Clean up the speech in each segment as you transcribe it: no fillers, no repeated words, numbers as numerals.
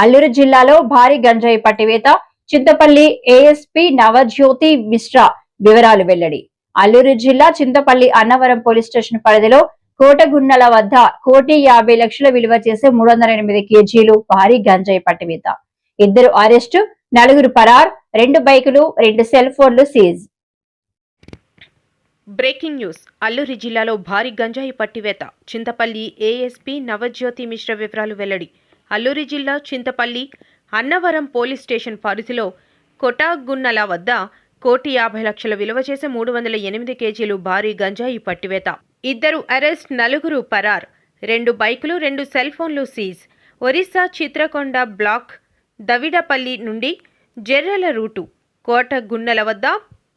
అల్లూరు జిల్లాలో భారీ గంజాయి పట్టివేత. చింతపల్లి ఏఎస్పీ నవజ్యోతి మిశ్రా వివరాలు వెల్లడి. అల్లూరు జిల్లా చింతపల్లి అన్నవరం పోలీస్ స్టేషన్ పరిధిలో కోటగున్నల వద్ద 1,50,00,000 విలువ చేసే 308 కేజీలు భారీ గంజాయి పట్టివేత. 2 అరెస్టు, 4 పరార్, 2 బైకులు, 2 సెల్ ఫోన్లు సీజ్. Breaking news. అల్లూరి జిల్లాలో భారీ గంజాయి పట్టివేత. చింతపల్లి ఏఎస్పీ నవజ్యోతి మిశ్రా వివరాలు వెల్లడి. అల్లూరి జిల్లా చింతపల్లి అన్నవరం పోలీస్ స్టేషన్ పరిధిలో కొటగున్నల వద్ద 1,50,00,000 విలువ చేసే 308 కేజీలు భారీ గంజాయి పట్టివేత. 2 అరెస్ట్, 4 పరార్, 2 బైకులు, 2 సెల్ ఫోన్లు సీజ్. ఒరిస్సా చిత్రకొండ బ్లాక్ దవిడపల్లి నుండి జెర్రల రూటు కోటగున్నల వద్ద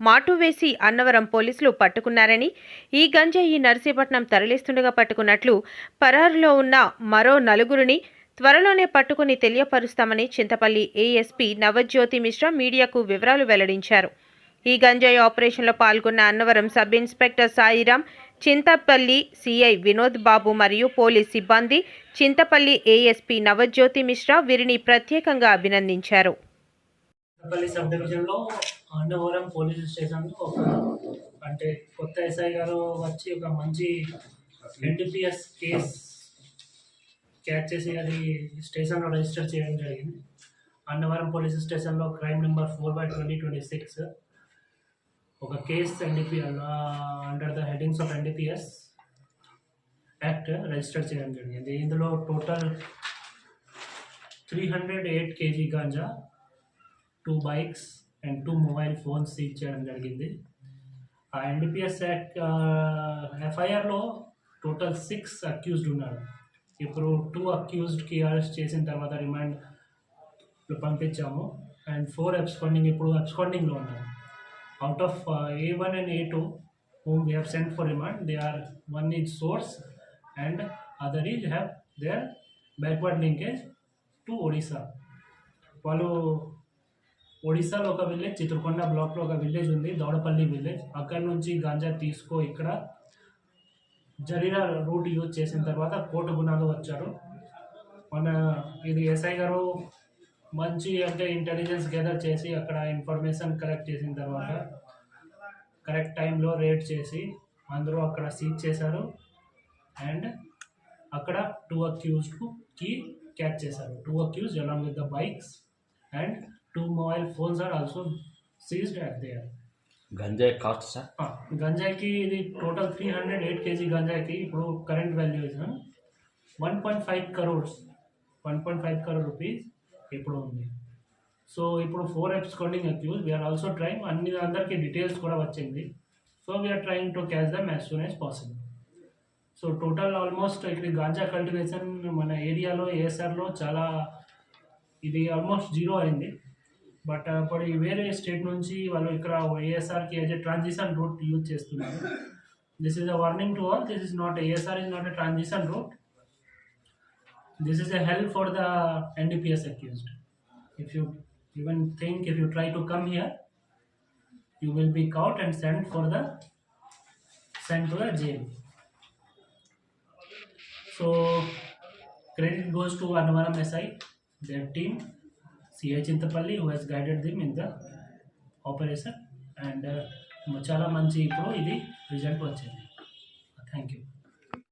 మాటు వేసి అన్నవరం పోలీసులు పట్టుకున్నారని, ఈ గంజాయి నర్సీపట్నం తరలిస్తుండగా పట్టుకున్నట్లు, పరారులో ఉన్న మరో 4 త్వరలోనే పట్టుకుని తెలియపరుస్తామని చింతపల్లి ఏఎస్పీ నవజ్యోతి మిశ్రా మీడియాకు వివరాలు వెల్లడించారు. ఈ గంజాయి ఆపరేషన్లో పాల్గొన్న Annavaram sub inspector Sairam, Chintapalli CI Vinod Babu మరియు పోలీస్ సిబ్బంది, చింతపల్లి ఏఎస్పీ నవజ్యోతి మిశ్రా వీరిని ప్రత్యేకంగా అభినందించారు. చింతపల్లి సబ్ డివిజన్లో అన్నవరం పోలీస్ స్టేషన్లో అంటే కొత్త ఎస్ఐ గారు వచ్చి ఒక మంచి ఎన్డీపీఎస్ కేస్ క్యాచ్ చేసి అది స్టేషన్లో రిజిస్టర్ చేయడం జరిగింది. అన్నవరం పోలీస్ స్టేషన్లో క్రైమ్ నెంబర్ 4/2026 ఒక case under the headings of NDPS act register చేయడం జరిగింది. ఇందులో total 308 kg ganja, 2 bikes and 2 mobile phones seize చేయడం జరిగింది. ఆ ఎన్డీపీఎస్ యాక్ట్ ఎఫ్ఐఆర్లో టోటల్ 6 అక్యూజ్డ్ ఉన్నారు. ఇప్పుడు 2 అక్యూజ్డ్కి అరెస్ట్ చేసిన తర్వాత రిమాండ్ పంపించాము అండ్ 4 అబ్స్కాండింగ్ ఇప్పుడు అబ్స్కాండింగ్లో ఉన్నారు. Out of A1 and A2 whom we have sent for remand, they are one is source and other is have their backward linkage to Odisha. వాళ్ళు ఒడిశాలో ఒక village, Chitrakonda బ్లాక్లో ఒక విలేజ్ ఉంది, దౌడపల్లి విలేజ్. అక్కడ నుంచి గాంజా ఇక్కడ జరీరా రూట్ యూజ్ చేసిన తర్వాత కోటగుణాలు వచ్చారు. ఇది ఎస్ఐ గారు మంచి ఇంటెలిజెన్స్ గెదర్ చేసి అక్కడ ఇన్ఫర్మేషన్ కలెక్ట్ చేసిన తర్వాత కరెక్ట్ టైంలో రేడ్ చేసి అందరూ అక్కడ సీజ్ చేశారు అండ్ అక్కడ 2 అక్యూజ్డ్కి క్యాచ్ చేశారు. 2 accused along with the bikes and 2 mobile phones are also seized at there. గంజాయి కాస్ట్ సార్? గంజాయికి ఇది టోటల్ 308 kg గంజాయికి ఇప్పుడు current value is 1.5 crores, 1.5 crore rupees ఇప్పుడు ఉంది. సో ఇప్పుడు 4 absconding accused. We are also trying, అందరికీ డీటెయిల్స్ కూడా వచ్చింది. So we are trying to catch them as soon as possible. So total almost ఇక్కడ గాంజా కల్టివేషన్ మన ఏరియాలో ఏఎస్ఆర్లో చాలా ఇది ఆల్మోస్ట్ 0 అయింది. బట్ అప్పుడు వేరే స్టేట్ నుంచి వాళ్ళు ఇక్కడ ఏఎస్ఆర్కి as a transition route use చేస్తున్నారు. This is a warning to all. This is not ASR is not a transition route. This is a help for the NDPS accused. If you even think, if you try to come here, you will be caught and sent to the jail. So credit goes to Annavaram SI, their team, CI Chintapalli, who has guided them in the operation, and chala manchi ippudu idi result vachindi. Thank you.